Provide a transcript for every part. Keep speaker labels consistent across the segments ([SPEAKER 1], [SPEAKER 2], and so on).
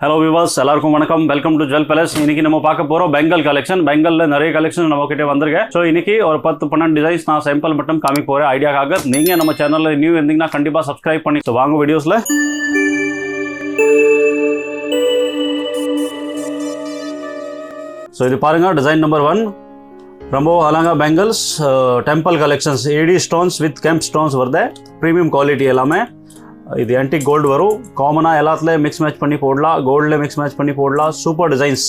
[SPEAKER 1] Hello viewers, எல்லாருக்கும் வணக்கம். Welcome to jewel palace. இன்னைக்கு நம்ம பார்க்க போகிறோம் பெங்கல் கலெக்ஷன். பெங்கலில் நிறைய கலெக்ஷன் நம்ம கிட்டே வந்திருக்கேன். ஸோ இன்னைக்கு ஒரு 10-12 டிசைன்ஸ் நான் சாம்பிள் மட்டும் காமிக்க போகிறேன் ஐடியாக்காக. நீங்கள் நம்ம சேனலில் நியூ இருந்தீங்கன்னா கண்டிப்பாக சப்ஸ்கிரைப் பண்ணி வாங்க வீடியோஸில். ஸோ இது பாருங்கள், டிசைன் நம்பர் 1. ரொம்ப அழகா bangles temple collections. AD stones with kemp stones வருது. ப்ரீமியம் குவாலிட்டி எல்லாமே. இது ஆன்டிக் கோல்டு வரும். காமனாக எல்லாத்துலேயும் மிக்ஸ் மேட்ச் பண்ணி போடலாம். கோல்டில் மிக்ஸ் மேட்ச் பண்ணி போடலாம். Super designs.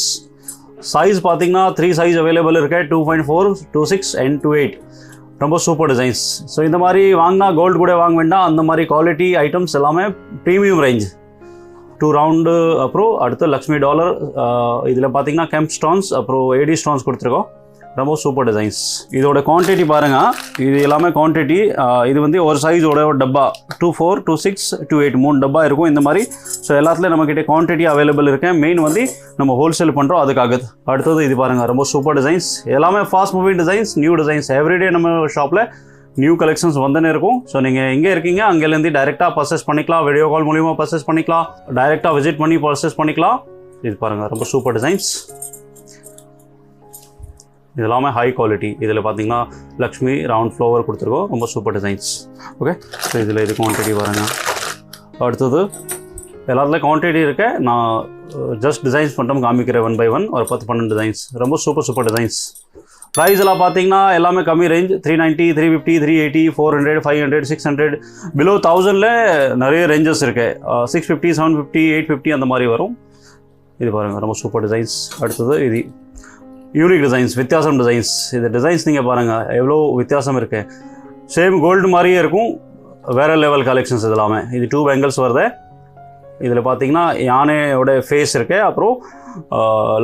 [SPEAKER 1] சைஸ் பார்த்தீங்கன்னா 3 சைஸ் அவைலபிள் இருக்கு. 2.4, 2.6 and 2.8. ரொம்ப சூப்பர் டிசைன்ஸ். ஸோ இந்த மாதிரி வாங்கினா கோல்டு கூட வாங்க வேண்டாம். அந்த மாதிரி குவாலிட்டி ஐட்டம்ஸ் எல்லாமே ப்ரீமியம் ரேஞ்ச். 2 ரவுண்டு. அப்புறம் அடுத்து லக்ஷ்மி டாலர். இதில் பார்த்தீங்கன்னா கெம்ப் ஸ்டோன்ஸ் அப்புறம் ஏடி ஸ்டோன்ஸ் கொடுத்துருக்கோம். ரொம்ப சூப்பர் டிசைன்ஸ். இதோட குவான்டிட்டி பாருங்கள். இது எல்லாமே குவான்டிட்டி. இது வந்து ஒரு சைஸோட ஒரு டப்பா 2.4, 2.6, 2.8 3 டப்பா இருக்கும் இந்த மாதிரி. ஸோ எல்லாத்துலேயும் நம்மக்கிட்ட குவான்டிட்டி அவைலபிள் இருக்கு. மெயின் வந்து நம்ம ஹோல்சேல் பண்ணுறோம், அதுக்காக. அடுத்தது இது பாருங்கள், ரொம்ப சூப்பர் டிசைன்ஸ். எல்லாமே fast moving designs, new designs. Everyday நம்ம ஷாப்பில் நியூ கலெக்ஷன்ஸ் வந்துன்னு இருக்கும். ஸோ நீங்கள் எங்கே இருக்கீங்க அங்கேருந்து டைரெக்டாக பர்ச்சேஸ் பண்ணிக்கலாம். வீடியோ கால் மூலிமா பர்ச்சேஸ் பண்ணிக்கலாம். டைரெக்டாக விசிட் பண்ணி பர்ச்சேஸ் பண்ணிக்கலாம். இது பாருங்கள், ரொம்ப சூப்பர் டிசைன்ஸ். இது எல்லாமே ஹை குவாலிட்டி. இதில் பார்த்தீங்கன்னா லக்ஷ்மி ரவுண்ட் ஃப்ளவர் கொடுத்துருக்கோம். ரொம்ப சூப்பர் டிசைன்ஸ். ஓகே, ஸோ இதில் இது குவான்டிட்டி பாருங்க. அடுத்தது எல்லாத்துலேயும் குவான்டிட்டி இருக்கு. நான் ஜஸ்ட் டிசைன்ஸ் மட்டும் காமிக்கிறேன் 1 by 1. ஒரு 10-12 டிசைன்ஸ். ரொம்ப சூப்பர் டிசைன்ஸ். ப்ரைஸ் எல்லாம் பார்த்தீங்கன்னா எல்லாமே கம்மி ரேஞ்ச். 390, 350, 380, 400, 500, 600. பிலோ 1000ல் நிறைய ரேஞ்சஸ் இருக்கு. 650, 750, 850 அந்த மாதிரி வரும். இது பாருங்கள், ரொம்ப சூப்பர் டிசைன்ஸ். அடுத்தது இது யூனிக் டிசைன்ஸ், வித்தியாசம் டிசைன்ஸ். இது டிசைன்ஸ் நீங்கள் பாருங்கள் எவ்வளோ வித்தியாசம் இருக்குது. சேம் கோல்டு மாதிரியே இருக்கும். வேறு லெவல் கலெக்ஷன்ஸ் இது எல்லாமே. இது 2 பெங்கல்ஸ் வருது. இதில் பார்த்தீங்கன்னா யானையோட ஃபேஸ் இருக்கு. அப்புறம்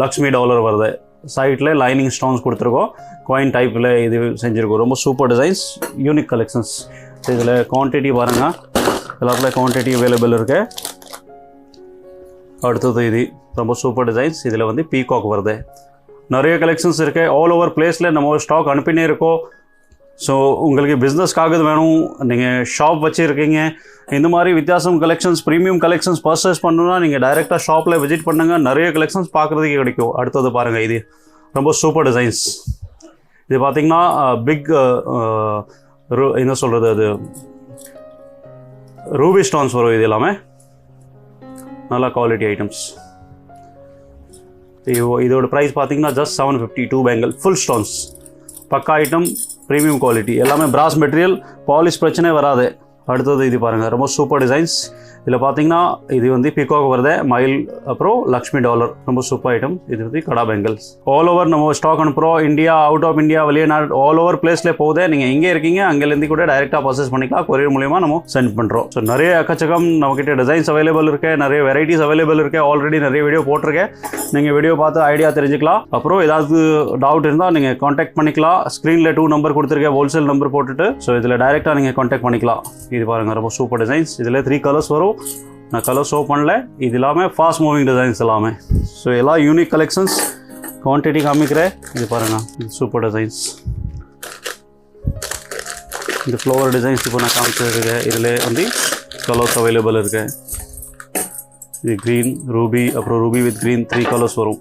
[SPEAKER 1] லக்ஷ்மி டாலர் வருது. சைட்டில் லைனிங் ஸ்டோன்ஸ் கொடுத்துருக்கோம். காயின் டைப்பில் இது செஞ்சுருக்கோம். ரொம்ப சூப்பர் டிசைன்ஸ், யூனிக் கலெக்ஷன்ஸ். இதில் குவான்டிட்டி பாருங்கள், எல்லாத்துலேயும் குவான்டிட்டி அவைலபிள் இருக்குது. அடுத்தது இது ரொம்ப சூப்பர் டிசைன்ஸ். இதில் வந்து பீகாக் வருது. நிறைய கலெக்ஷன்ஸ் இருக்குது. ஆல் ஓவர் பிளேஸில் நம்ம ஸ்டாக் அனுப்பினே இருக்கோம். ஸோ உங்களுக்கு பிஸ்னஸ்க்காக வேணும், நீங்கள் ஷாப் வச்சுருக்கீங்க, இந்த மாதிரி வித்தியாசம் கலெக்ஷன்ஸ், ப்ரீமியம் கலெக்ஷன்ஸ் பர்ச்சேஸ் பண்ணணுன்னா நீங்கள் டைரெக்டாக ஷாப்பில் விசிட் பண்ணுங்கள். நிறைய கலெக்ஷன்ஸ் பார்க்குறதுக்கு கிடைக்கும். அடுத்தது பாருங்கள், இது ரொம்ப சூப்பர் டிசைன்ஸ். இது பார்த்திங்கன்னா பிக் என்ன சொல்கிறது, அது ரூபி ஸ்டோன்ஸ் வரும். இது எல்லாமே நல்ல குவாலிட்டி ஐட்டம்ஸ். இதோட ப்ரைஸ் பார்த்தீங்கன்னா ஜஸ்ட் 750. 2 பெங்கல் ஃபுல் ஸ்டோன்ஸ், பக்கா ஐட்டம், ப்ரீமியம் குவாலிட்டி. எல்லாமே பிராஸ் மெட்டீரியல், பாலிஷ் பிரச்சனை வராது. அடுத்தது இது பாருங்கள், ரொம்ப சூப்பர் டிசைன்ஸ். இதில் பார்த்தீங்கன்னா இது வந்து பிகாக் வருது, மயில் அப்புறம் லக்ஷ்மி டாலர். ரொம்ப சூப்பர் ஐட்டம். இது வந்து கடா பெங்கல்ஸ். ஆல் ஓவர் நம்ம ஸ்டாக் அனுப்புகிறோம். இந்தியா, அவுட் ஆஃப் இந்தியா, வெளிநாடு, ஆல் ஓவர் பிளேஸில் போகுது. நீங்கள் எங்கே இருக்கீங்க அங்கேருந்து கூட டைரெக்டாக பர்ச்சேஸ் பண்ணிக்கலாம். கொரியர் மூலியமாக நம்ம சென்ட் பண்ணுறோம். ஸோ நிறைய எக்கச்சக்கம் நம்மக்கிட்ட டிசைன்ஸ் அவைலபிள் இருக்குது. நிறைய வெரைட்டிஸ் அவைலபிள் இருக்குது. ஆல்ரெடி நிறைய வீடியோ போட்டிருக்கேன். நீங்கள் வீடியோ பார்த்து ஐடியா தெரிஞ்சுக்கலாம். அப்புறம் ஏதாவது டவுட் இருந்தால் நீங்கள் காண்டாக்ட் பண்ணிக்கலாம். ஸ்க்ரீனில் 2 நம்பர் கொடுத்துருக்கேன், ஹோல்சேல் நம்பர் போட்டுட்டு. ஸோ இதில் டைரெக்டாக நீங்கள் காண்டாக்ட் பண்ணிக்கலாம். இது பாருங்கள், ரொம்ப சூப்பர் டிசைன்ஸ். இதில் 3 கலர்ஸ் வரும். நான் கலர் ஷோ பண்ணல. இது எல்லாமே ஃபாஸ்ட் மூவிங் டிசைன்ஸ் எல்லாமே. ஸோ எல்லாம் யூனிக் கலெக்ஷன்ஸ். குவான்டிட்டி காமிக்கிறேன். இது பாருங்கள், இது சூப்பர் டிசைன்ஸ். இந்த ஃப்ளவர் டிசைன்ஸ் இப்போ நான் காமிச்சிருக்கேன். இதில் வந்து கலர்ஸ் அவைலபிள் இருக்கு. இது க்ரீன், ரூபி, அப்புறம் ரூபி வித் க்ரீன் 3 கலர்ஸ் வரும்.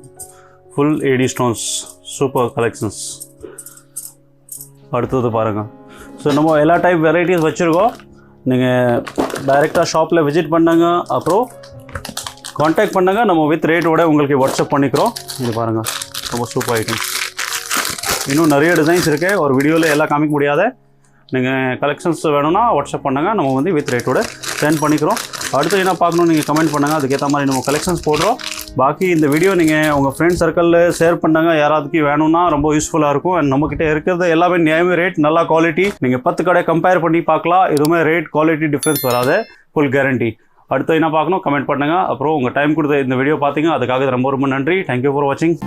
[SPEAKER 1] Full AD stones, super collections. அடுத்தது பாருங்கள். ஸோ நம்ம எல்லா டைப் வெரைட்டிஸ் வச்சுருக்கோம். நீங்கள் டைரெக்டாக ஷாப்பில் விசிட் பண்ணுங்க, அப்புறம் காண்டாக்ட் பண்ணுங்க. நம்ம வித் ரேட்டோட உங்களுக்கு வாட்ஸ்அப் பண்ணிக்கிறோம். இது பாருங்கள், ரொம்ப சூப்பர் ஐட்டம்ஸ். இன்னும் நிறைய டிசைன்ஸ் இருக்குது. ஒரு வீடியோவில் எல்லாம் காமிக்க முடியாத. நீங்கள் கலெக்ஷன்ஸ் வேணும்னா வாட்ஸ்அப் பண்ணுங்கள். நம்ம வந்து வித் ரேட்டோட சென்ட் பண்ணிக்கிறோம். அடுத்து என்ன பார்க்கணும் நீங்கள் கமெண்ட் பண்ணுங்கள். அதுக்கேற்ற மாதிரி நம்ம கலெக்ஷன்ஸ் போடுறோம். பாக்கி இந்த வீடியோ நீங்கள் உங்கள் ஃப்ரெண்ட்ஸ் சர்க்கிளில் ஷேர் பண்ணுங்க. யாராவதுக்கு வேணும்னா ரொம்ப யூஸ்ஃபுல்லாக இருக்கும். அண்ட் நம்மக்கிட்ட இருக்கிறது எல்லாமே நியாயமே ரேட், நல்லா குவாலிட்டி. நீங்கள் 10 கடை கம்பேர் பண்ணி பார்க்கலாம். எதுவுமே ரேட் குவாலிட்டி டிஃப்ரென்ஸ் வராது. Full guarantee. அடுத்து என்ன பார்க்கணும் கமெண்ட் பண்ணுங்கள். அப்புறம் உங்கள் டைம் கொடுத்த இந்த வீடியோ பார்த்தீங்க, அதுக்காக ரொம்ப ரொம்ப நன்றி. தேங்க்யூ ஃபார் வாட்சிங்.